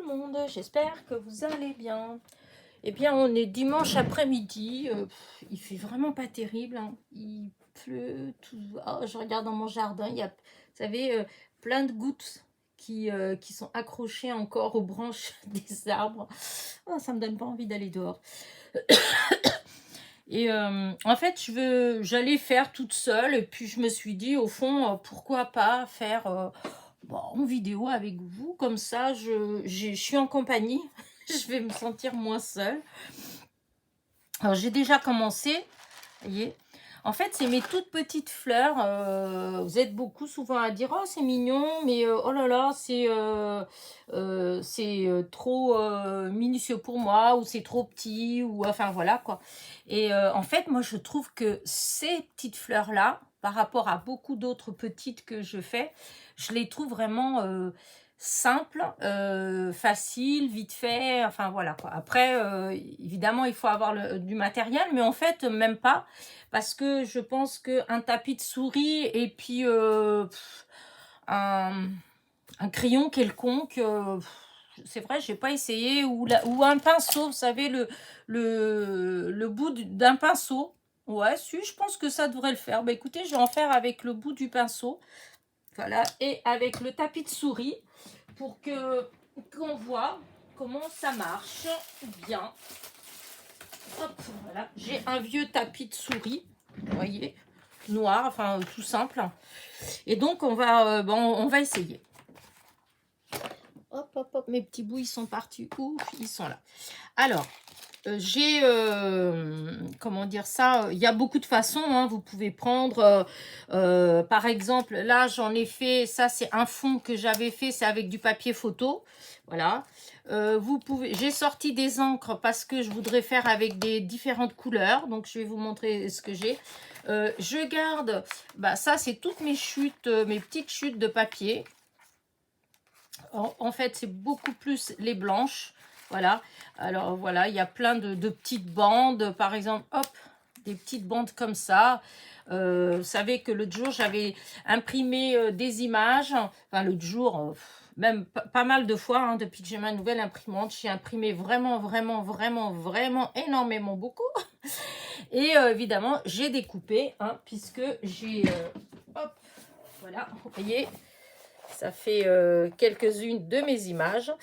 monde, j'espère que vous allez bien. Eh bien, on est dimanche après-midi, il fait vraiment pas terrible, hein. Il pleut, tout. Oh, je regarde dans mon jardin, il y a, vous savez, plein de gouttes qui sont accrochées encore aux branches des arbres. Oh, ça me donne pas envie d'aller dehors. Et en fait, j'allais faire toute seule, et puis je me suis dit, au fond, pourquoi pas faire en vidéo avec vous, comme ça, je suis en compagnie, je vais me sentir moins seule. Alors, j'ai déjà commencé, vous voyez. En fait, c'est mes toutes petites fleurs. Vous êtes beaucoup souvent à dire, oh, c'est mignon, mais oh là là, c'est trop minutieux pour moi, ou c'est trop petit, ou enfin voilà quoi. Et en fait, moi, je trouve que ces petites fleurs-là, par rapport à beaucoup d'autres petites que je fais, je les trouve vraiment simples, faciles, vite fait, enfin voilà quoi. Après, évidemment, il faut avoir du matériel, mais en fait, même pas. Parce que je pense qu'un tapis de souris et puis un, un crayon quelconque, c'est vrai, j'ai pas essayé, ou un pinceau, vous savez, le bout d'un pinceau. Ouais, si, je pense que ça devrait le faire. Bah écoutez, je vais en faire avec le bout du pinceau. Voilà, et avec le tapis de souris pour qu'on voit comment ça marche bien. Hop, voilà, j'ai un vieux tapis de souris, vous voyez, noir, enfin tout simple. Et donc on va essayer. Hop, hop, hop, mes petits bouts, ils sont partis où? Ils sont là. Alors, j'ai, comment dire ça, il y a beaucoup de façons, hein. Vous pouvez prendre, par exemple, là j'en ai fait, ça c'est un fond que j'avais fait, c'est avec du papier photo, voilà. Vous pouvez, j'ai sorti des encres parce que je voudrais faire avec des différentes couleurs, donc je vais vous montrer ce que j'ai. Je garde, ça c'est toutes mes chutes, mes petites chutes de papier. En fait, c'est beaucoup plus les blanches. Voilà. Alors, voilà, il y a plein de petites bandes. Par exemple, hop, des petites bandes comme ça. Vous savez que l'autre jour, j'avais imprimé des images. Enfin, l'autre jour, même pas mal de fois, hein, depuis que j'ai ma nouvelle imprimante. J'ai imprimé vraiment, vraiment, vraiment, vraiment énormément, beaucoup. Et évidemment, j'ai découpé, hein, puisque j'ai... hop, voilà, vous voyez... Ça fait quelques-unes de mes images.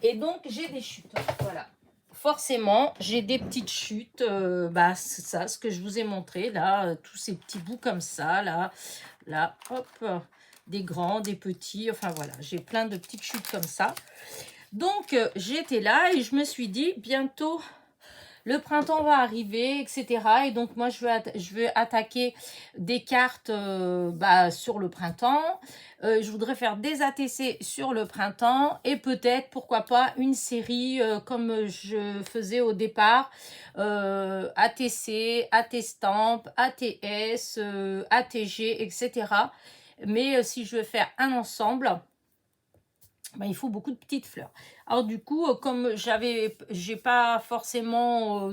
Et donc, j'ai des chutes. Voilà. Forcément, j'ai des petites chutes. C'est ça, ce que je vous ai montré. Là, tous ces petits bouts comme ça. Là, hop. Des grands, des petits. Enfin, voilà. J'ai plein de petites chutes comme ça. Donc, j'étais là et je me suis dit, bientôt... Le printemps va arriver, etc. Et donc, moi, je veux attaquer des cartes sur le printemps. Je voudrais faire des ATC sur le printemps. Et peut-être, pourquoi pas, une série comme je faisais au départ. ATC, AT-Stamp, ATS, ATG, etc. Mais si je veux faire un ensemble... il faut beaucoup de petites fleurs. Alors du coup, comme j'ai pas forcément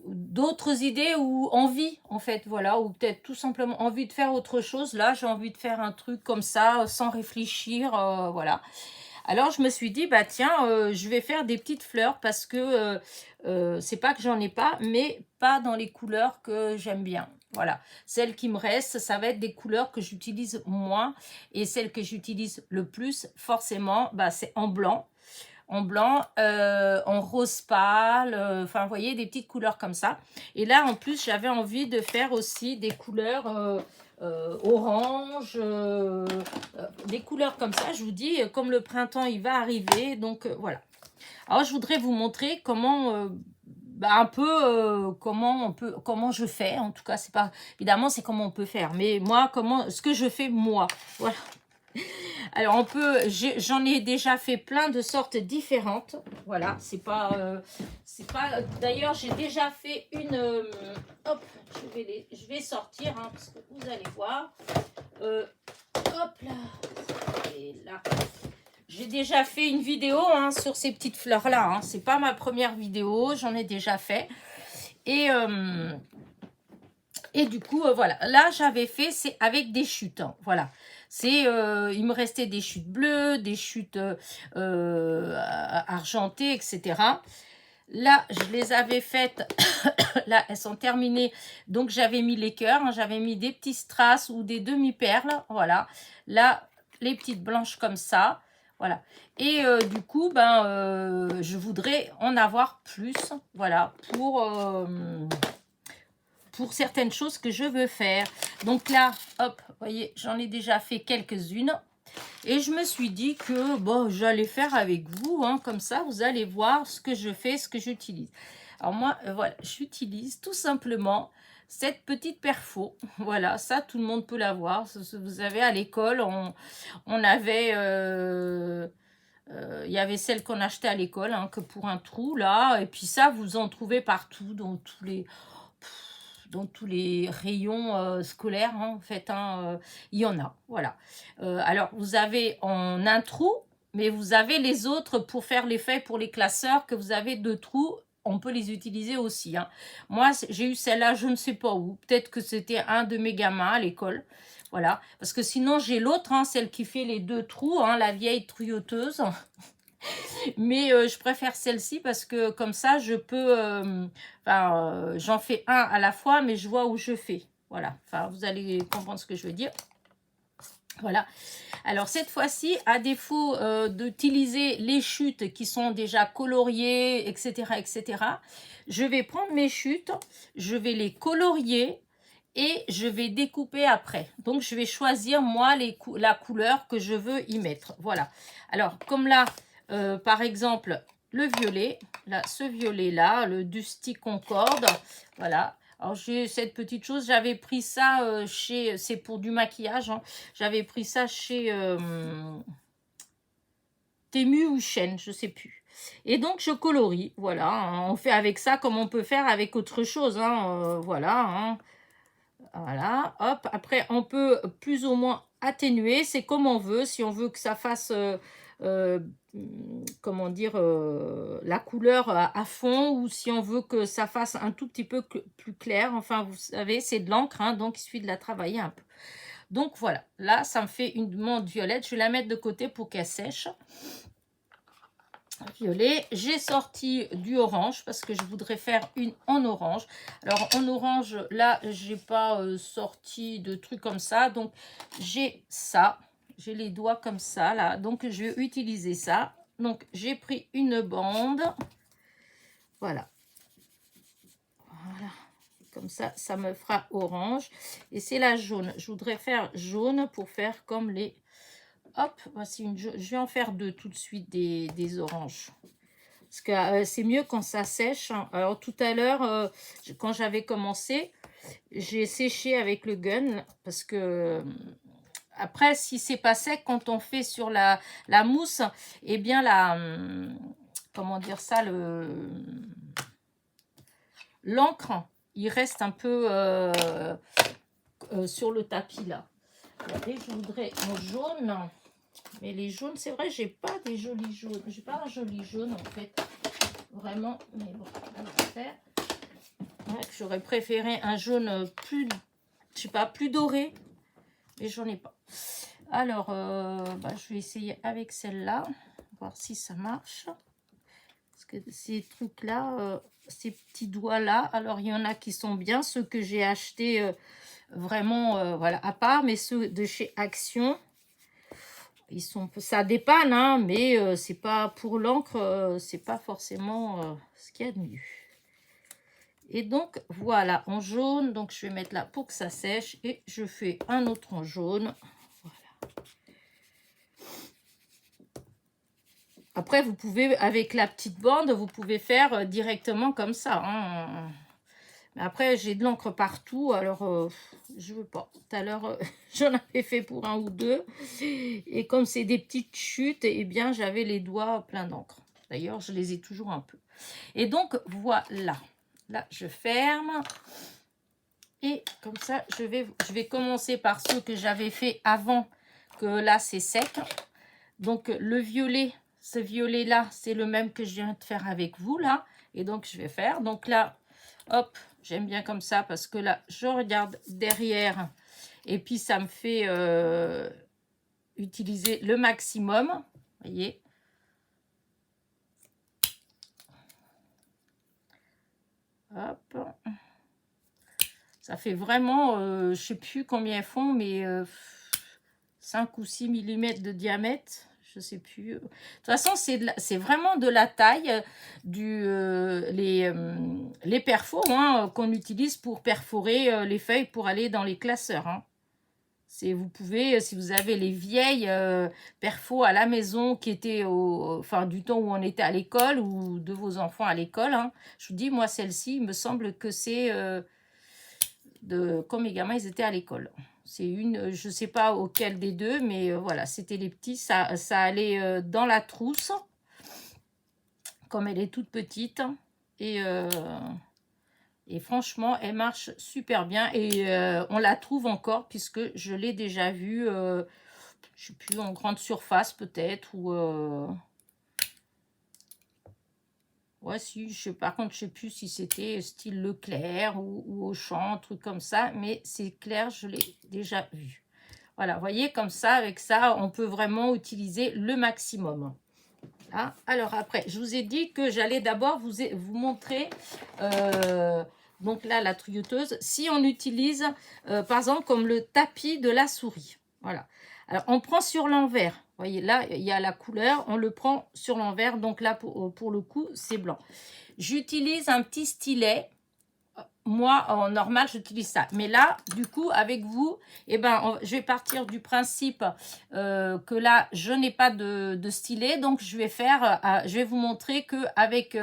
d'autres idées ou envie en fait, voilà, ou peut-être tout simplement envie de faire autre chose. Là, j'ai envie de faire un truc comme ça, sans réfléchir, voilà. Alors je me suis dit, tiens, je vais faire des petites fleurs parce que c'est pas que j'en ai pas, mais pas dans les couleurs que j'aime bien. Voilà, celles qui me restent, ça va être des couleurs que j'utilise moins. Et celles que j'utilise le plus, forcément, c'est en blanc. En rose pâle, enfin, vous voyez, des petites couleurs comme ça. Et là, en plus, j'avais envie de faire aussi des couleurs orange, des couleurs comme ça. Je vous dis, comme le printemps, il va arriver, donc voilà. Alors, je voudrais vous montrer comment... un peu comment je fais. En tout cas, c'est pas évidemment, c'est comment on peut faire, mais moi, ce que je fais moi, voilà. Alors j'en ai déjà fait plein de sortes différentes, voilà. C'est pas d'ailleurs, j'ai déjà fait une hop, je vais sortir, hein, parce que vous allez voir, hop là, et là. J'ai déjà fait une vidéo, hein, sur ces petites fleurs là, hein. C'est pas ma première vidéo, j'en ai déjà fait. Et Et du coup, voilà. Là, j'avais fait, c'est avec des chutes. Hein, voilà. C'est, il me restait des chutes bleues, des chutes argentées, etc. Là, je les avais faites. Là, elles sont terminées. Donc, j'avais mis les cœurs. Hein, j'avais mis des petits strass ou des demi-perles. Voilà. Là, les petites blanches comme ça. Voilà. Et du coup, je voudrais en avoir plus. Voilà. Pour certaines choses que je veux faire. Donc là, hop, vous voyez, j'en ai déjà fait quelques-unes. Et je me suis dit que, bon, j'allais faire avec vous, hein, comme ça, vous allez voir ce que je fais, ce que j'utilise. Alors moi, voilà, j'utilise tout simplement cette petite perfo. Voilà, ça, tout le monde peut l'avoir. Vous savez, à l'école, on avait... il y avait celle qu'on achetait à l'école, hein, que pour un trou, là. Et puis ça, vous en trouvez partout, dans tous les rayons scolaires, hein, en fait, hein, il y en a, voilà. Alors, vous avez en un trou, mais vous avez les autres pour faire les feuilles pour les classeurs, que vous avez 2 trous, on peut les utiliser aussi. Hein. Moi, j'ai eu celle-là, je ne sais pas où, peut-être que c'était un de mes gamins à l'école, voilà. Parce que sinon, j'ai l'autre, hein, celle qui fait les 2 trous, hein, la vieille tuyauteuse. Mais je préfère celle-ci parce que comme ça, je peux... j'en fais un à la fois, mais je vois où je fais. Voilà. Enfin, vous allez comprendre ce que je veux dire. Voilà. Alors, cette fois-ci, à défaut d'utiliser les chutes qui sont déjà coloriées, etc., etc., je vais prendre mes chutes, je vais les colorier et je vais découper après. Donc, je vais choisir, moi, la couleur que je veux y mettre. Voilà. Alors, comme là... par exemple, le violet, là, ce violet-là, le Dusty Concorde, voilà. Alors, j'ai cette petite chose, j'avais pris ça chez, c'est pour du maquillage, hein. J'avais pris ça chez Temu ou Shein, je sais plus. Et donc, je colorie, voilà. Hein. On fait avec ça comme on peut faire avec autre chose, hein, voilà. Hein. Voilà, hop. Après, on peut plus ou moins atténuer, c'est comme on veut. Si on veut que ça fasse, euh, comment dire, la couleur à fond, ou si on veut que ça fasse un tout petit peu plus clair. Enfin, vous savez, c'est de l'encre, hein, donc il suffit de la travailler un peu. Donc voilà, là, ça me fait une menthe violette. Je vais la mettre de côté pour qu'elle sèche. Violet, j'ai sorti du orange parce que je voudrais faire une en orange. Alors en orange, là j'ai pas sorti de trucs comme ça, donc j'ai ça, j'ai les doigts comme ça là, donc je vais utiliser ça. Donc j'ai pris une bande, voilà, comme ça me fera orange. Et c'est la jaune, je voudrais faire jaune pour faire comme les... Hop, voici une jaune. Je vais en faire 2 tout de suite des oranges. Parce que c'est mieux quand ça sèche. Hein. Alors tout à l'heure, quand j'avais commencé, j'ai séché avec le gun. Parce que après, si c'est pas sec, quand on fait sur la mousse, eh bien comment dire ça, l'encre, il reste un peu sur le tapis là. Regardez, je voudrais mon jaune. Mais les jaunes, c'est vrai, j'ai pas des jolis jaunes. J'ai pas un joli jaune en fait. Vraiment, mais bon, on va faire. Ouais, j'aurais préféré un jaune plus, je sais pas, plus doré. Mais j'en ai pas. Alors, je vais essayer avec celle-là. Voir si ça marche. Parce que ces trucs-là, ces petits doigts-là, alors il y en a qui sont bien. Ceux que j'ai achetés vraiment, voilà, à part. Mais ceux de chez Action... Ils sont, ça dépanne, hein, mais c'est pas pour l'encre, c'est pas forcément ce qu'il y a de mieux. Et donc voilà, en jaune, donc je vais mettre là pour que ça sèche et je fais un autre en jaune. Voilà. Après, vous pouvez, avec la petite bande, vous pouvez faire directement comme ça. Hein. Mais après, j'ai de l'encre partout, alors je veux pas. Tout à l'heure, j'en avais fait pour 1 ou 2. Et comme c'est des petites chutes, eh bien, j'avais les doigts pleins d'encre. D'ailleurs, je les ai toujours un peu. Et donc, voilà. Là, je ferme. Et comme ça, je vais commencer par ceux que j'avais fait avant que là, c'est sec. Donc, le violet, ce violet-là, c'est le même que je viens de faire avec vous, là. Et donc, je vais faire. Donc là, hop, J'aime bien comme ça parce que là, je regarde derrière et puis ça me fait utiliser le maximum. Vous voyez? Hop. Ça fait vraiment, je ne sais plus combien elles font, mais 5 ou 6 mm de diamètre. Je ne sais plus. De toute façon, c'est vraiment de la taille les perfos hein, qu'on utilise pour perforer les feuilles pour aller dans les classeurs. Hein. Vous pouvez, si vous avez les vieilles perfos à la maison qui étaient enfin, du temps où on était à l'école ou de vos enfants à l'école, hein, je vous dis, moi, celle-ci, il me semble que c'est quand mes gamins, ils étaient à l'école. C'est une, je ne sais pas auquel des deux, mais voilà, c'était les petits. Ça allait dans la trousse, comme elle est toute petite. Et franchement, elle marche super bien. Et on la trouve encore, puisque je l'ai déjà vue, je ne sais plus, en grande surface peut-être. Ou ouais, si, par contre, je ne sais plus si c'était style Leclerc ou Auchan, un truc comme ça. Mais c'est clair, je l'ai déjà vu. Voilà, vous voyez, comme ça, avec ça, on peut vraiment utiliser le maximum. Hein, alors après, je vous ai dit que j'allais d'abord vous montrer, donc là, la tuyauteuse, si on utilise, par exemple, comme le tapis de la souris. Voilà. Alors, on prend sur l'envers. Vous voyez, là, il y a la couleur, on le prend sur l'envers. Donc là, pour le coup, c'est blanc. J'utilise un petit stylet. Moi, en normal, j'utilise ça. Mais là, du coup, avec vous, eh ben, je vais partir du principe que là, je n'ai pas de stylet. Donc, je vais vous montrer qu'avec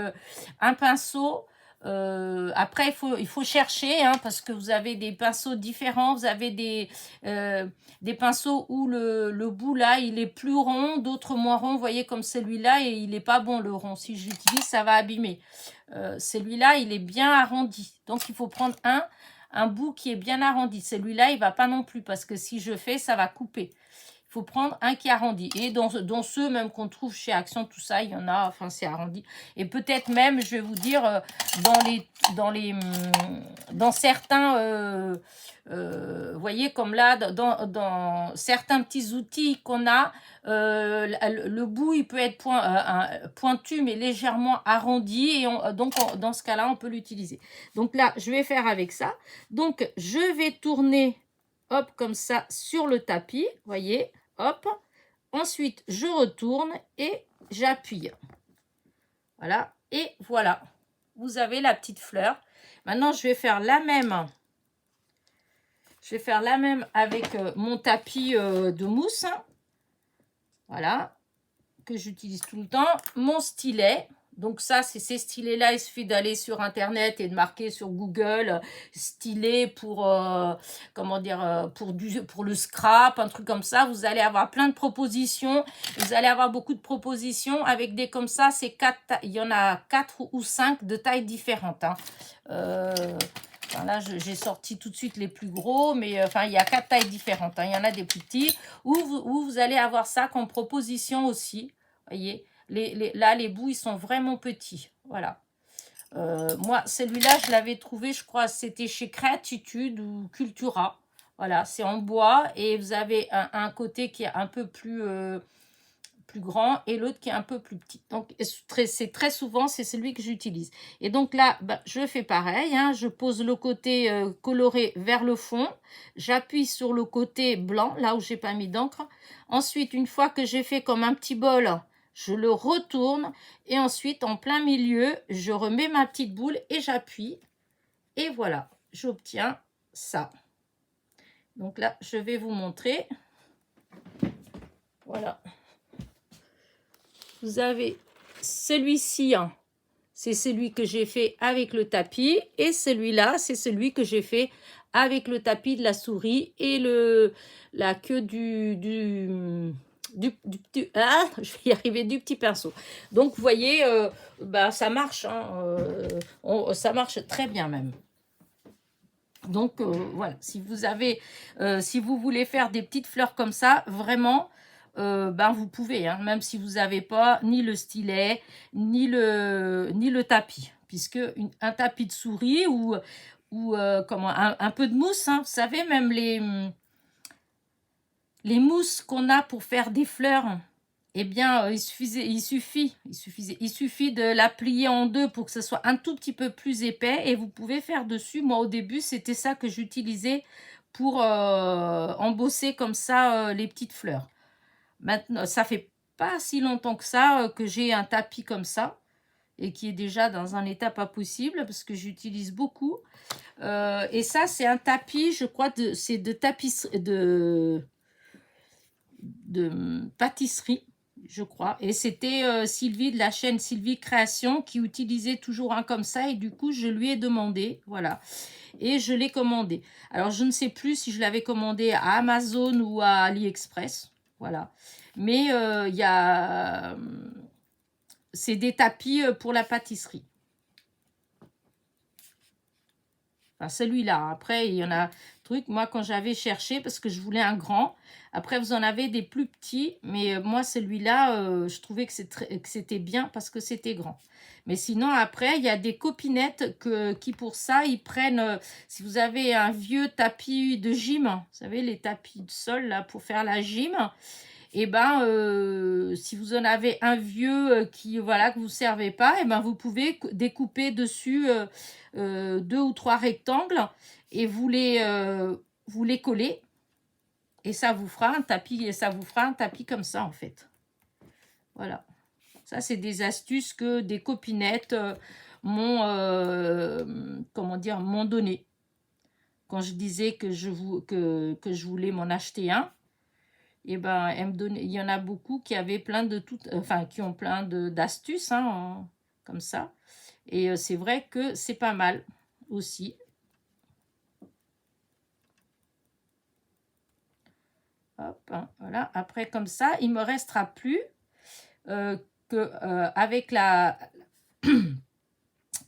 un pinceau, après, il faut chercher, hein, parce que vous avez des pinceaux différents. Vous avez des pinceaux où le bout, là, il est plus rond, d'autres moins rond. Vous voyez, comme celui-là, et il n'est pas bon, le rond. Si je l'utilise, ça va abîmer. Celui-là, il est bien arrondi. Donc, il faut prendre un bout qui est bien arrondi. Celui-là, il ne va pas non plus parce que si je fais, ça va couper. Il faut prendre un qui est arrondi. Et dans ceux même qu'on trouve chez Action, tout ça, il y en a, enfin, c'est arrondi. Et peut-être même, je vais vous dire, dans certains, vous voyez, comme là, dans certains petits outils qu'on a, le bout, il peut être pointu, mais légèrement arrondi. Et donc, dans ce cas-là, on peut l'utiliser. Donc là, je vais faire avec ça. Donc, je vais tourner, hop, comme ça, sur le tapis. Vous voyez, hop. Ensuite, je retourne et j'appuie. Voilà. Et voilà. Vous avez la petite fleur. Maintenant, je vais faire la même. Je vais faire la même avec mon tapis de mousse. Voilà, que j'utilise tout le temps. Mon stylet, donc ça, c'est ces stylets-là, il suffit d'aller sur Internet et de marquer sur Google stylet pour, comment dire, pour le scrap, un truc comme ça. Vous allez avoir plein de propositions. Vous allez avoir beaucoup de propositions avec des comme ça. Il y en a 4 ou 5 de tailles différentes. Hein. Enfin, là, j'ai sorti tout de suite les plus gros, mais enfin, il y a 4 tailles différentes. Hein. Il y en a des plus petits où vous allez avoir ça comme proposition aussi. Vous voyez, là, les bouts, ils sont vraiment petits. Voilà. Moi, celui-là, je l'avais trouvé, je crois, c'était chez Créatitude ou Cultura. Voilà, c'est en bois et vous avez un côté qui est un peu plus grand et l'autre qui est un peu plus petit. Donc, c'est très souvent, c'est celui que j'utilise. Et donc là, je fais pareil. Hein, je pose le côté coloré vers le fond. J'appuie sur le côté blanc, là où j'ai pas mis d'encre. Ensuite, une fois que j'ai fait comme un petit bol, je le retourne. Et ensuite, en plein milieu, je remets ma petite boule et j'appuie. Et voilà, j'obtiens ça. Donc là, je vais vous montrer. Voilà. Vous avez celui-ci, hein, c'est celui que j'ai fait avec le tapis. Et celui-là, c'est celui que j'ai fait avec le tapis de la souris et la queue du je vais y arriver, du petit pinceau. Donc, vous voyez, ça marche. Hein, ça marche très bien même. Donc, voilà. Si vous voulez faire des petites fleurs comme ça, vraiment... vous pouvez, hein, même si vous n'avez pas ni le stylet, ni le tapis. puisque un tapis de souris ou comment, un peu de mousse, hein, vous savez, même les mousses qu'on a pour faire des fleurs, eh bien, il suffit de la plier en deux pour que ce soit un tout petit peu plus épais et vous pouvez faire dessus. Moi, au début, c'était ça que j'utilisais pour embosser comme ça les petites fleurs. Maintenant, ça fait pas si longtemps que ça que j'ai un tapis comme ça et qui est déjà dans un état pas possible parce que j'utilise beaucoup. Et ça, c'est un tapis, je crois, c'est de tapisserie, de pâtisserie, je crois. Et c'était Sylvie de la chaîne Sylvie Création qui utilisait toujours un comme ça. Et du coup, je lui ai demandé, voilà. Et je l'ai commandé. Alors, je ne sais plus si je l'avais commandé à Amazon ou à AliExpress. Voilà. Mais il y a... c'est des tapis pour la pâtisserie. Enfin, celui-là. Après, il y en a truc. Moi, quand j'avais cherché, parce que je voulais un grand. Après, vous en avez des plus petits. Mais moi, celui-là, je trouvais que c'était bien parce que c'était grand. Mais sinon, après, il y a des copinettes qui, pour ça, ils prennent... si vous avez un vieux tapis de gym, vous savez, les tapis de sol, là, pour faire la gym... Et ben, si vous en avez un vieux qui voilà que vous ne servez pas, et ben vous pouvez découper dessus 2 ou 3 rectangles et vous les collez et ça vous fera un tapis comme ça en fait. Voilà. Ça c'est des astuces que des copinettes m'ont m'ont donné quand je disais que je voulais m'en acheter un. Et ben, il y en a beaucoup qui avaient plein de qui ont plein d'astuces, hein, comme ça. Et c'est vrai que c'est pas mal aussi. Hop, hein, voilà. Après, comme ça, il me restera plus avec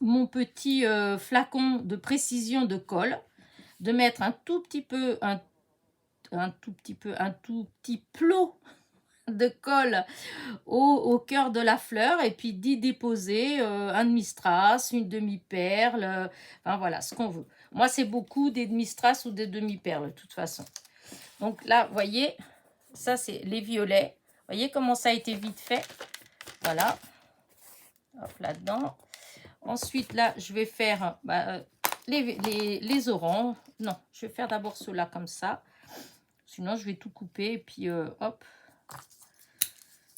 mon petit flacon de précision de colle, de mettre un tout petit plot de colle au cœur de la fleur et puis d'y déposer un demi-strass, une demi-perle, enfin voilà, ce qu'on veut. Moi, c'est beaucoup des demi-strass ou des demi-perles de toute façon. Donc là, vous voyez, ça c'est les violets. Vous voyez comment ça a été vite fait. Voilà. Hop, là-dedans. Ensuite, là, je vais faire les oranges. Non, je vais faire d'abord ceux-là comme ça. Sinon, je vais tout couper et puis hop.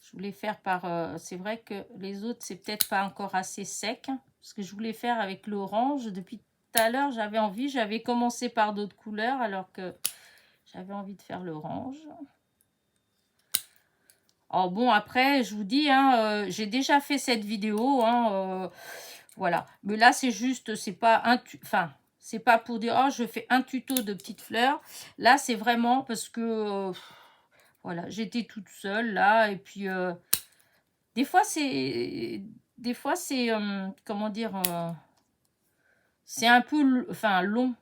Je voulais faire par... c'est vrai que les autres, c'est peut-être pas encore assez sec. Parce que je voulais faire avec l'orange. Depuis tout à l'heure, j'avais commencé par d'autres couleurs alors que j'avais envie de faire l'orange. Oh bon, après, je vous dis, hein, j'ai déjà fait cette vidéo. Hein, voilà. Mais là, c'est juste, c'est pas c'est pas pour dire, oh, je fais un tuto de petites fleurs. Là, c'est vraiment parce que... voilà, j'étais toute seule là et puis des fois c'est comment dire c'est un peu long.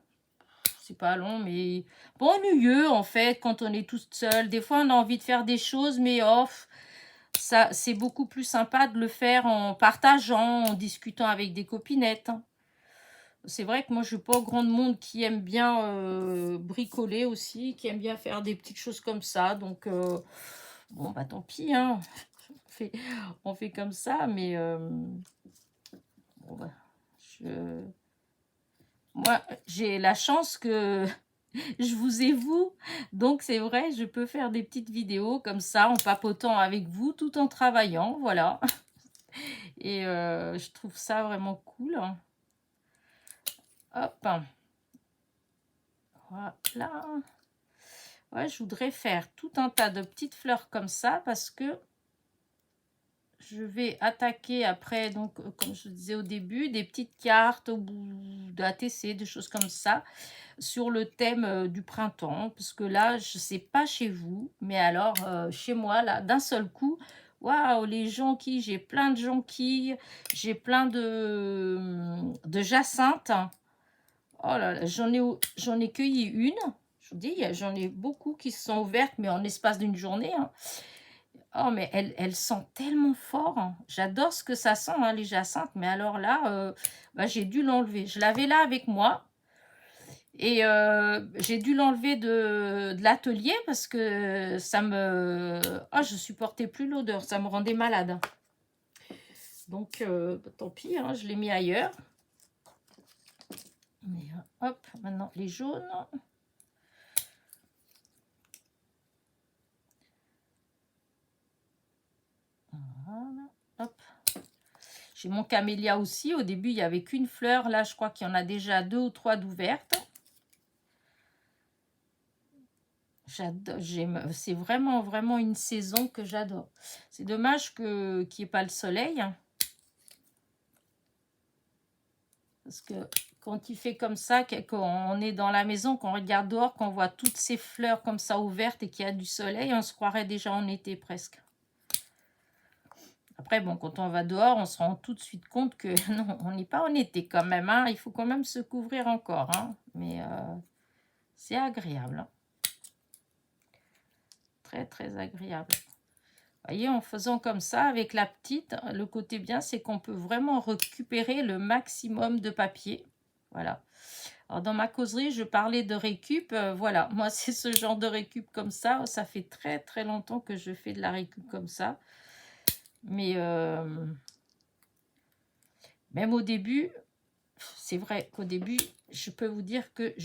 C'est pas long mais bon, ennuyeux en fait quand on est toute seule. Des fois on a envie de faire des choses mais ça c'est beaucoup plus sympa de le faire en partageant, en discutant avec des copinettes. C'est vrai que moi, je ne suis pas au grand monde qui aime bien bricoler aussi, qui aime bien faire des petites choses comme ça. Donc, bon, bah tant pis, hein. On fait comme ça, mais bon, bah, moi, j'ai la chance que je vous ai vous. Donc, c'est vrai, je peux faire des petites vidéos comme ça, en papotant avec vous, tout en travaillant, voilà. Et je trouve ça vraiment cool. Hop. Voilà. Ouais, je voudrais faire tout un tas de petites fleurs comme ça parce que je vais attaquer après, donc comme je disais au début, des petites cartes au bout d'ATC, des choses comme ça, sur le thème du printemps. Parce que là, je ne sais pas chez vous, mais alors chez moi, là, d'un seul coup, waouh, les jonquilles, j'ai plein de jonquilles, j'ai plein de jacinthes. Oh là là, j'en ai cueilli une. Je vous dis, j'en ai beaucoup qui se sont ouvertes, mais en l'espace d'une journée. Hein. Oh, mais elle sent tellement fort, hein. J'adore ce que ça sent, hein, les jacinthes, mais alors là, bah, j'ai dû l'enlever. Je l'avais là avec moi et j'ai dû l'enlever de l'atelier parce que ça me oh, je supportais plus l'odeur, ça me rendait malade. Donc bah, tant pis, hein, je l'ai mis ailleurs. Mais hop, maintenant les jaunes. Voilà, hop. J'ai mon camélia aussi. Au début, il n'y avait qu'une fleur. Là, je crois qu'il y en a déjà 2 ou 3 d'ouvertes. J'adore, c'est vraiment, vraiment une saison que j'adore. C'est dommage qu'il n'y ait pas le soleil. Parce que quand il fait comme ça, quand on est dans la maison, qu'on regarde dehors, qu'on voit toutes ces fleurs comme ça ouvertes et qu'il y a du soleil, on se croirait déjà en été presque. Après, bon, quand on va dehors, on se rend tout de suite compte que non, on n'est pas en été quand même. Hein. Il faut quand même se couvrir encore. Hein. Mais c'est agréable. Hein. Très, très agréable. Vous voyez, en faisant comme ça, avec la petite, le côté bien, c'est qu'on peut vraiment récupérer le maximum de papier. Voilà. Alors, dans ma causerie, je parlais de récup. Voilà, moi, c'est ce genre de récup comme ça. Ça fait très, très longtemps que je fais de la récup comme ça. Mais même au début, c'est vrai qu'au début, je peux vous dire que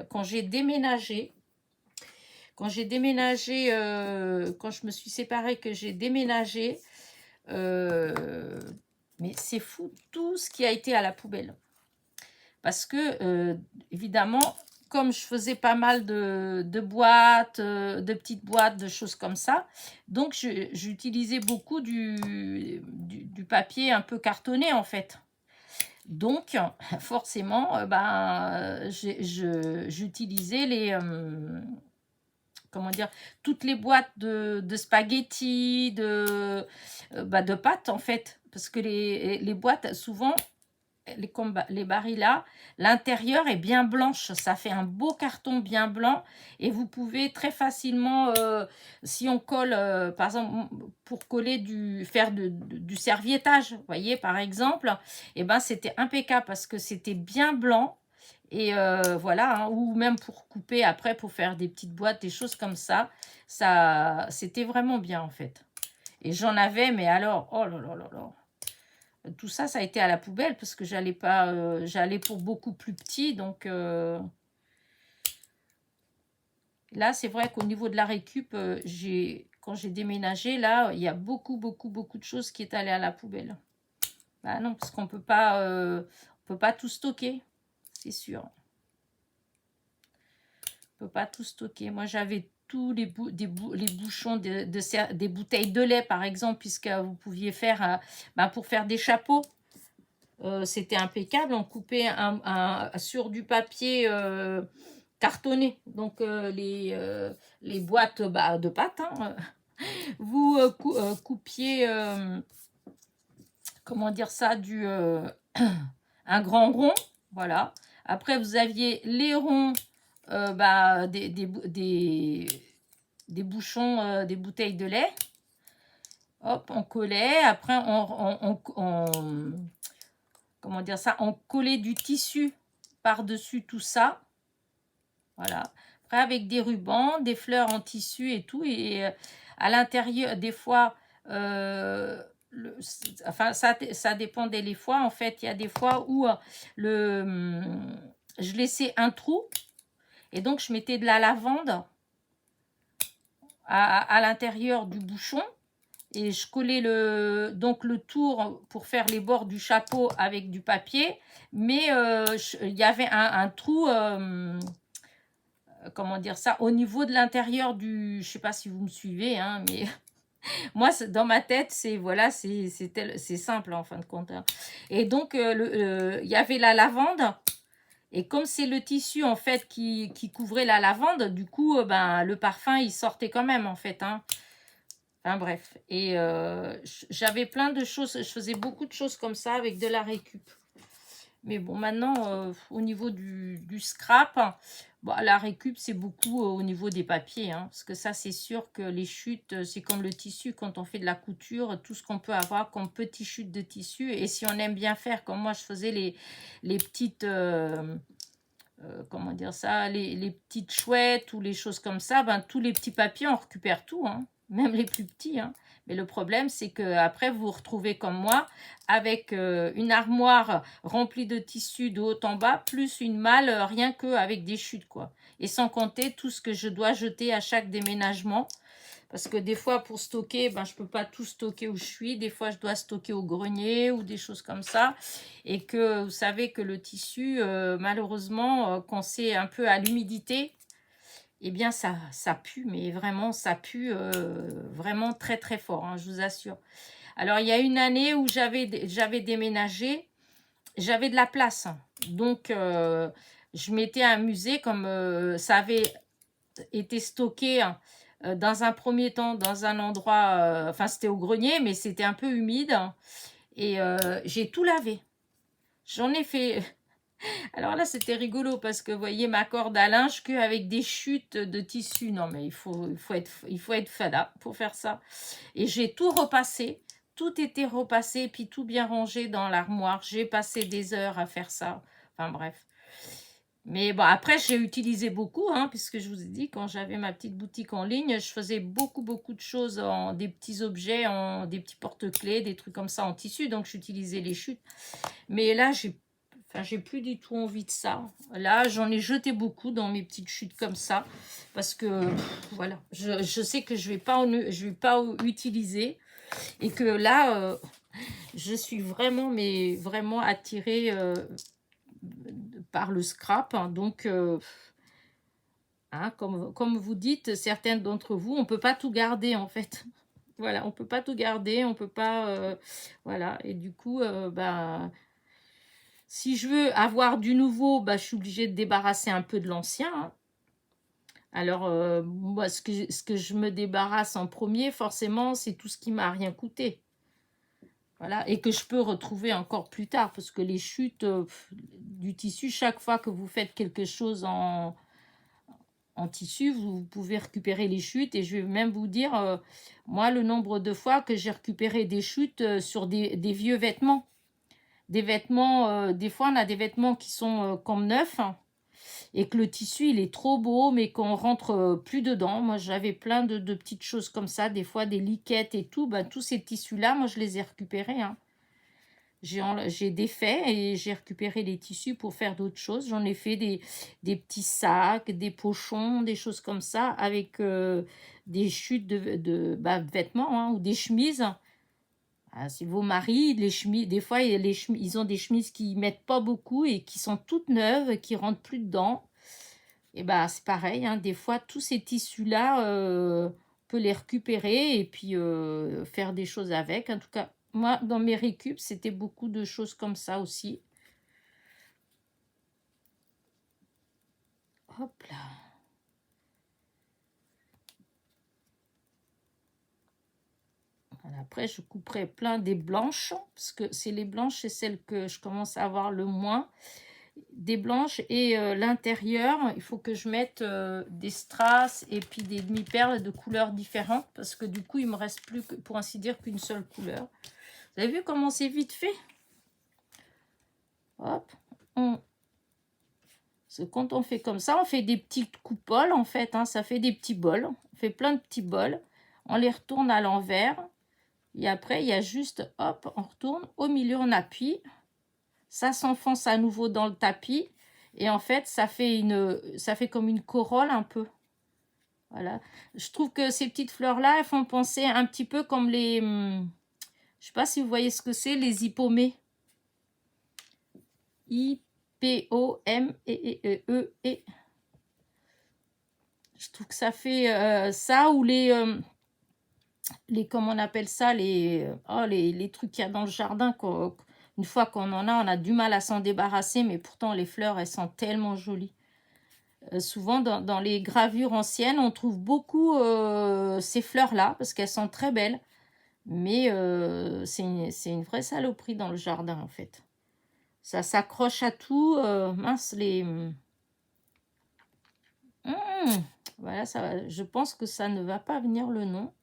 quand j'ai déménagé, quand je me suis séparée, que j'ai déménagé, mais c'est fou tout ce qui a été à la poubelle. Parce que, évidemment, comme je faisais pas mal de boîtes, de petites boîtes, de choses comme ça, donc j'utilisais beaucoup du papier un peu cartonné en fait. Donc, forcément, ben, j'utilisais comment dire, toutes les boîtes de spaghettis, de pâtes en fait. Parce que les boîtes, souvent, les barils là, l'intérieur est bien blanche. Ça fait un beau carton bien blanc. Et vous pouvez très facilement, si on colle, par exemple, pour coller faire du serviettage, vous voyez, par exemple, et ben c'était impeccable parce que c'était bien blanc. Et voilà, hein, ou même pour couper après, pour faire des petites boîtes, des choses comme ça. C'était vraiment bien en fait. Et j'en avais, mais alors, oh là là là là. Tout ça, ça a été à la poubelle parce que j'allais pas, j'allais pour beaucoup plus petit. Donc là, c'est vrai qu'au niveau de la récup, quand j'ai déménagé, là, il y a beaucoup, beaucoup, beaucoup de choses qui est allé à la poubelle. Bah non, parce qu'on peut pas tout stocker, c'est sûr. On peut pas tout stocker. Moi, j'avais tous les bouchons des bouteilles de lait, par exemple, puisque vous pouviez faire, pour faire des chapeaux. C'était impeccable. On coupait sur du papier cartonné. Donc, les boîtes de pâtes, hein, vous coupiez, comment dire ça, un grand rond. Voilà. Après, vous aviez les ronds des bouchons, des bouteilles de lait. Hop, on collait. Après, comment dire ça, on collait du tissu par-dessus tout ça. Voilà. Après, avec des rubans, des fleurs en tissu et tout. Et à l'intérieur, des fois, enfin, ça dépendait les fois. En fait, il y a des fois où je laissais un trou. Et donc, je mettais de la lavande à l'intérieur du bouchon. Et je collais donc le tour pour faire les bords du chapeau avec du papier. Mais il y avait un trou, comment dire ça, au niveau de l'intérieur je ne sais pas si vous me suivez, hein, mais moi, dans ma tête, c'est voilà, c'est simple en fin de compte. Hein. Et donc, il y avait la lavande. Et comme c'est le tissu en fait qui couvrait la lavande, du coup, le parfum, il sortait quand même en fait. Hein. Enfin bref. Et j'avais plein de choses, je faisais beaucoup de choses comme ça avec de la récup. Mais bon, maintenant, au niveau du scrap, Bon, la récup, c'est beaucoup au niveau des papiers, hein, parce que ça, c'est sûr que les chutes, c'est comme le tissu, quand on fait de la couture, tout ce qu'on peut avoir comme petites chutes de tissu, et si on aime bien faire, comme moi, je faisais les petites, comment dire ça, les petites chouettes ou les choses comme ça, ben, tous les petits papiers, on récupère tout, hein, même les plus petits, hein. Mais le problème, c'est que après vous vous retrouvez comme moi, avec une armoire remplie de tissus de haut en bas, plus une malle, rien qu'avec des chutes, quoi. Et sans compter tout ce que je dois jeter à chaque déménagement. Parce que des fois, pour stocker, ben, je ne peux pas tout stocker où je suis. Des fois, je dois stocker au grenier ou des choses comme ça. Et que vous savez que le tissu, malheureusement, quand c'est un peu à l'humidité, eh bien, ça pue. Mais vraiment, ça pue vraiment très, très fort, hein, je vous assure. Alors, il y a une année où j'avais déménagé. J'avais de la place. Donc, je m'étais amusée comme ça avait été stocké, hein, dans un premier temps dans un endroit, enfin c'était au grenier, mais c'était un peu humide, hein, et j'ai tout lavé. J'en ai fait. Alors là, c'était rigolo parce que vous voyez ma corde à linge qu'avec des chutes de tissu. Non, mais il faut être fada pour faire ça. Et j'ai tout repassé. Tout était repassé, puis tout bien rangé dans l'armoire. J'ai passé des heures à faire ça. Enfin bref. Mais bon, après, j'ai utilisé beaucoup, hein, puisque je vous ai dit, quand j'avais ma petite boutique en ligne, je faisais beaucoup de choses en des petits objets, en des petits porte-clés, des trucs comme ça en tissu. Donc, j'utilisais les chutes. Mais là, j'ai plus du tout envie de ça. Là, j'en ai jeté beaucoup dans mes petites chutes comme ça. Parce que, voilà, je sais que je vais pas utiliser. Et que là, je suis vraiment, mais vraiment attirée par le scrap, hein. Donc, hein, comme vous dites, certaines d'entre vous, on peut pas tout garder en fait. Voilà, on peut pas tout garder, on peut pas, voilà. Et du coup, bah, si je veux avoir du nouveau, bah, je suis obligée de débarrasser un peu de l'ancien, hein. Alors, moi, ce que je me débarrasse en premier, forcément, c'est tout ce qui m'a rien coûté. Voilà, et que je peux retrouver encore plus tard, parce que les chutes du tissu, chaque fois que vous faites quelque chose en tissu, vous pouvez récupérer les chutes. Et je vais même vous dire, moi, le nombre de fois que j'ai récupéré des chutes sur des vieux vêtements. Des vêtements, des fois, on a des vêtements qui sont comme neufs, hein, et que le tissu, il est trop beau, mais qu'on rentre plus dedans. Moi, j'avais plein de petites choses comme ça, des fois des liquettes et tout. Ben, tous ces tissus-là, moi, je les ai récupérés, hein. J'ai défait et j'ai récupéré les tissus pour faire d'autres choses. J'en ai fait des petits sacs, des pochons, des choses comme ça, avec des chutes bah, vêtements, hein, ou des chemises. Ah, si vos maris, les chemises, des fois, ils ont des chemises qui mettent pas beaucoup et qui sont toutes neuves, qui rentrent plus dedans. Et bah, c'est pareil, hein, des fois, tous ces tissus-là, on peut les récupérer et puis faire des choses avec. En tout cas, moi, dans mes récup, c'était beaucoup de choses comme ça aussi. Hop là. Voilà, après, je couperai plein des blanches, parce que c'est les blanches, c'est celles que je commence à avoir le moins. Des blanches et l'intérieur, il faut que je mette des strass et puis des demi-perles de couleurs différentes, parce que du coup, il me reste plus, que, pour ainsi dire, qu'une seule couleur. Vous avez vu comment c'est vite fait? Hop, parce que quand on fait comme ça, on fait des petites coupoles en fait, hein, ça fait des petits bols. On fait plein de petits bols. On les retourne à l'envers. Et après, il y a juste, hop, on retourne. Au milieu, on appuie. Ça s'enfonce à nouveau dans le tapis. Et en fait, ça fait comme une corolle un peu. Voilà. Je trouve que ces petites fleurs-là, elles font penser un petit peu comme les... je sais pas si vous voyez ce que c'est, les hippomées. I-P-O-M-E-E-E. Je trouve que ça fait ça, ou comment on appelle ça, les trucs qu'il y a dans le jardin. Une fois qu'on en a, on a du mal à s'en débarrasser, mais pourtant les fleurs, elles sont tellement jolies. Souvent, dans les gravures anciennes, on trouve beaucoup ces fleurs-là, parce qu'elles sont très belles. Mais c'est une vraie saloperie dans le jardin, en fait. Ça s'accroche à tout. Mince, Voilà, ça, je pense que ça ne va pas venir le nom.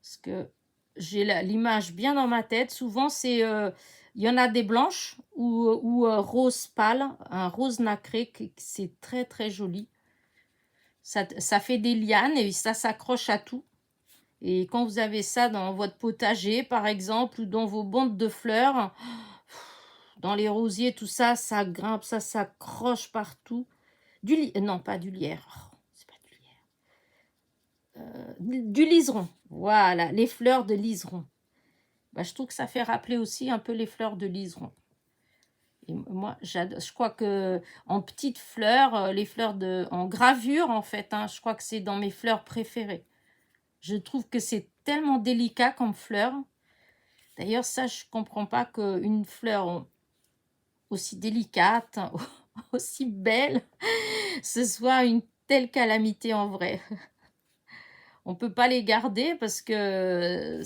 Parce que j'ai l'image bien dans ma tête. Souvent, il y en a des blanches ou rose pâle, un rose nacré, c'est très très joli. Ça fait des lianes et ça s'accroche à tout. Et quand vous avez ça dans votre potager, par exemple, ou dans vos bandes de fleurs, dans les rosiers, tout ça, ça grimpe, ça s'accroche partout. Non, pas du lierre. Oh, c'est pas du lierre. Du liseron. Voilà, les fleurs de liseron. Bah, je trouve que ça fait rappeler aussi un peu les fleurs de liseron. Et moi, je crois que en petites fleurs, les fleurs en gravure, en fait, hein, je crois que c'est dans mes fleurs préférées. Je trouve que c'est tellement délicat comme fleur. D'ailleurs, ça, je comprends pas qu'une fleur aussi délicate, aussi belle, ce soit une telle calamité en vrai. On peut pas les garder parce que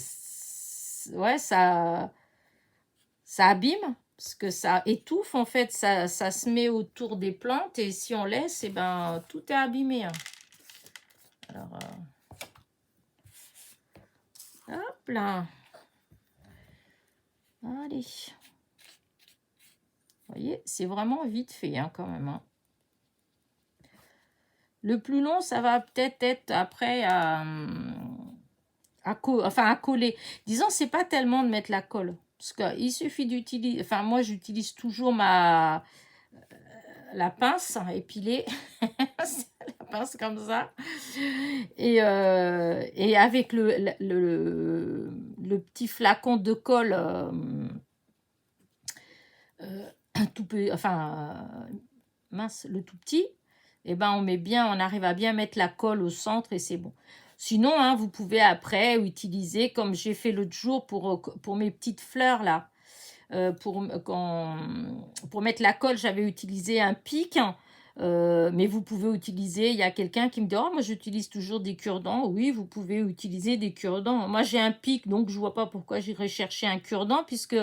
ouais, ça abîme, parce que ça étouffe en fait, ça se met autour des plantes et si on laisse, et ben tout est abîmé. Hein. Alors, hop là. Allez. Vous voyez, c'est vraiment vite fait hein, quand même. Hein. Le plus long, ça va peut-être être après à coller. Disons, c'est pas tellement de mettre la colle. Parce qu'il suffit d'utiliser... Enfin, moi, j'utilise toujours la pince épilée. La pince comme ça. Et avec le petit flacon de colle tout peu, mince, le tout petit, et ben on arrive à bien mettre la colle au centre et c'est bon. Sinon, hein, vous pouvez après utiliser, comme j'ai fait l'autre jour pour mes petites fleurs là, pour mettre la colle, j'avais utilisé un pic. Mais vous pouvez utiliser, il y a quelqu'un qui me dit, oh, moi j'utilise toujours des cure-dents. Oui, vous pouvez utiliser des cure-dents. Moi j'ai un pic, donc je vois pas pourquoi j'irais chercher un cure-dent, puisque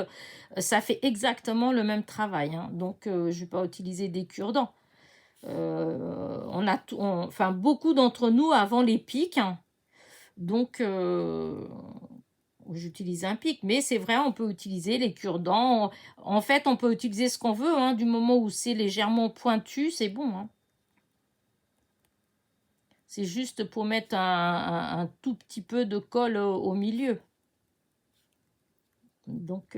ça fait exactement le même travail. Hein. Donc je vais pas utiliser des cure-dents. Enfin, beaucoup d'entre nous avons les pics. Hein. Donc j'utilise un pic, mais c'est vrai, on peut utiliser les cure-dents. En fait, on peut utiliser ce qu'on veut, hein, du moment où c'est légèrement pointu, c'est bon. Hein. C'est juste pour mettre un tout petit peu de colle au milieu. Donc,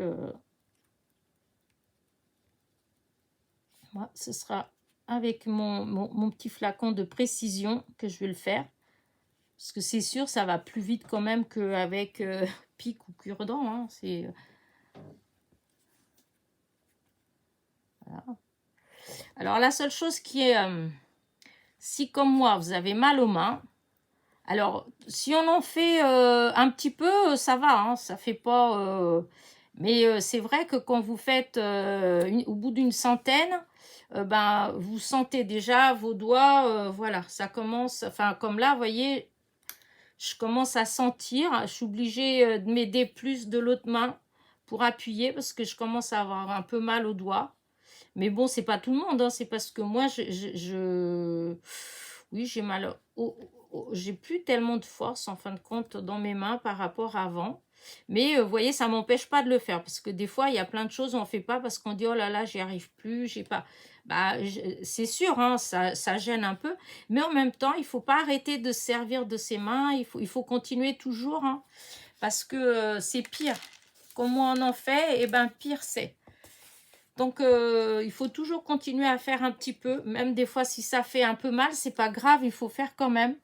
moi, ce sera avec mon petit flacon de précision que je vais le faire. Parce que c'est sûr, ça va plus vite quand même qu'avec pic ou cure-dent. Hein. Voilà. Alors, la seule chose qui est... si comme moi, vous avez mal aux mains, alors si on en fait un petit peu, ça va, hein, ça fait pas... mais c'est vrai que quand vous faites au bout d'une centaine, ben, vous sentez déjà vos doigts, voilà, ça commence, enfin comme là, vous voyez, je commence à sentir, je suis obligée de m'aider plus de l'autre main pour appuyer parce que je commence à avoir un peu mal aux doigts. Mais bon, c'est pas tout le monde, hein, c'est parce que moi, oui, j'ai mal. J'ai plus tellement de force en fin de compte dans mes mains par rapport à avant. Mais vous voyez, ça m'empêche pas de le faire parce que des fois, il y a plein de choses on fait pas parce qu'on dit oh là là, j'y arrive plus, j'ai pas. Bah, c'est sûr, hein, ça gêne un peu, mais en même temps, il faut pas arrêter de se servir de ses mains. Il faut continuer toujours, hein, parce que c'est pire. Comme on en fait, et ben pire c'est. Donc, il faut toujours continuer à faire un petit peu. Même des fois, si ça fait un peu mal, c'est pas grave, il faut faire quand même.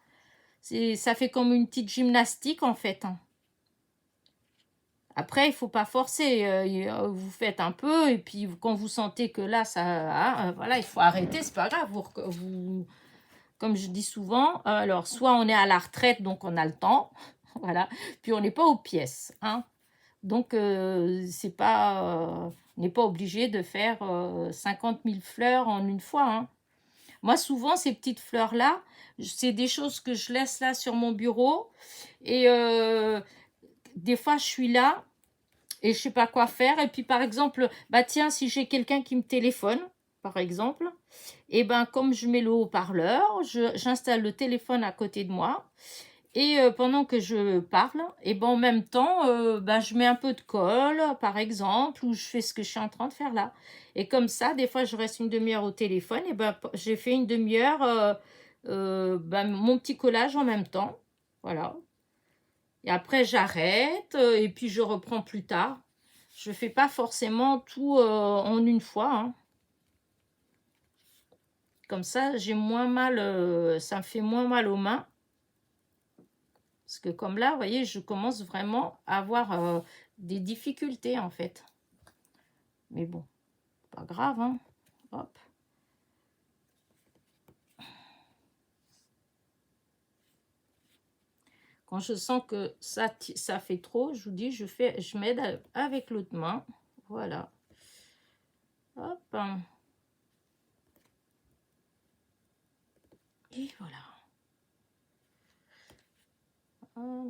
Ça fait comme une petite gymnastique, en fait. Hein. Après, il faut pas forcer. Vous faites un peu, et puis quand vous sentez que là, ça... Hein, voilà, il faut arrêter, c'est pas grave. Comme je dis souvent, alors, soit on est à la retraite, donc on a le temps. Voilà. Puis on n'est pas aux pièces. Hein. Donc, c'est pas, on n'est pas obligé de faire 50 000 fleurs en une fois. Hein. Moi, souvent, ces petites fleurs-là, c'est des choses que je laisse là sur mon bureau. Et des fois, je suis là et je sais pas quoi faire. Et puis, par exemple, bah tiens, si j'ai quelqu'un qui me téléphone, par exemple, et ben comme je mets le haut-parleur, j'installe le téléphone à côté de moi. Et pendant que je parle, et ben en même temps, ben, je mets un peu de colle, par exemple, ou je fais ce que je suis en train de faire là. Et comme ça, des fois, je reste une demi-heure au téléphone, et ben j'ai fait une demi-heure, ben, mon petit collage en même temps. Voilà. Et après, j'arrête, et puis je reprends plus tard. Je fais pas forcément tout en une fois, hein. Comme ça, j'ai moins mal, ça me fait moins mal aux mains. Parce que comme là, vous voyez, je commence vraiment à avoir des difficultés en fait. Mais bon, pas grave, hein. Hop. Quand je sens que ça fait trop, je vous dis, je m'aide avec l'autre main. Voilà. Hop. Et voilà. Voilà.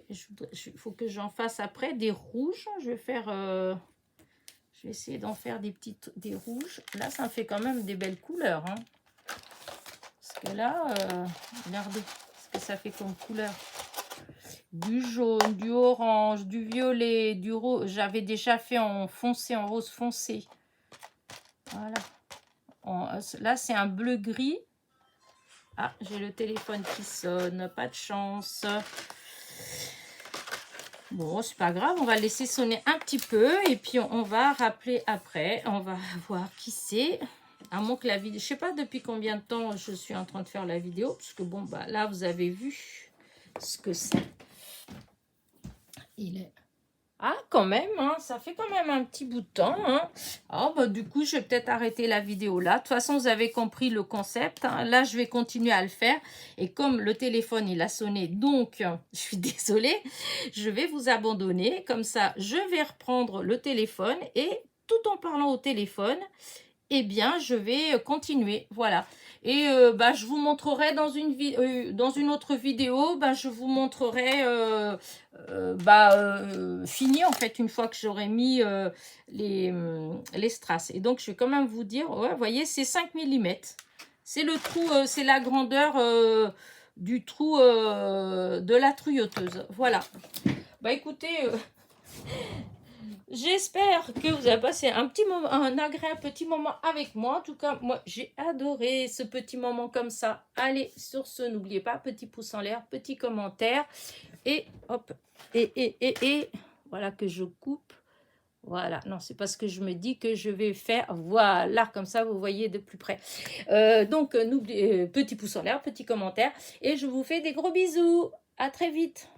Il faut que j'en fasse après des rouges. Je vais faire... je vais essayer d'en faire des rouges. Là, ça me fait quand même des belles couleurs, hein. Parce que là, regardez ce que ça fait comme couleur. Du jaune, du orange, du violet, du rose. J'avais déjà fait en foncé, en rose foncé. Voilà. Là, c'est un bleu gris. Ah, j'ai le téléphone qui sonne. Pas de chance. Bon, c'est pas grave. On va laisser sonner un petit peu. Et puis, on va rappeler après. On va voir qui c'est. À moins que la vidéo... Je sais pas depuis combien de temps je suis en train de faire la vidéo. Parce que bon, bah là, vous avez vu ce que c'est. Il est... Ah, quand même, hein, ça fait quand même un petit bout de temps. Hein. Ah, bah, du coup, je vais peut-être arrêter la vidéo là. De toute façon, vous avez compris le concept. Hein. Là, je vais continuer à le faire. Et comme le téléphone, il a sonné, donc, je suis désolée, je vais vous abandonner. Comme ça, je vais reprendre le téléphone et tout en parlant au téléphone, eh bien, je vais continuer. Voilà. Et bah, je vous montrerai dans une autre vidéo, bah, je vous montrerai fini en fait, une fois que j'aurai mis les strass. Et donc, je vais quand même vous dire, ouais, vous voyez, c'est 5 mm. C'est le trou, c'est la grandeur du trou de la trouilloteuse. Voilà. Bah, écoutez... j'espère que vous avez passé un petit moment, un agréable petit moment avec moi. En tout cas, moi, j'ai adoré ce petit moment comme ça. Allez, sur ce, n'oubliez pas, petit pouce en l'air, petit commentaire. Et hop, et voilà que je coupe. Voilà, non, c'est parce que je me dis que je vais faire, voilà, comme ça, vous voyez de plus près. Donc, n'oubliez, petit pouce en l'air, petit commentaire. Et je vous fais des gros bisous. À très vite.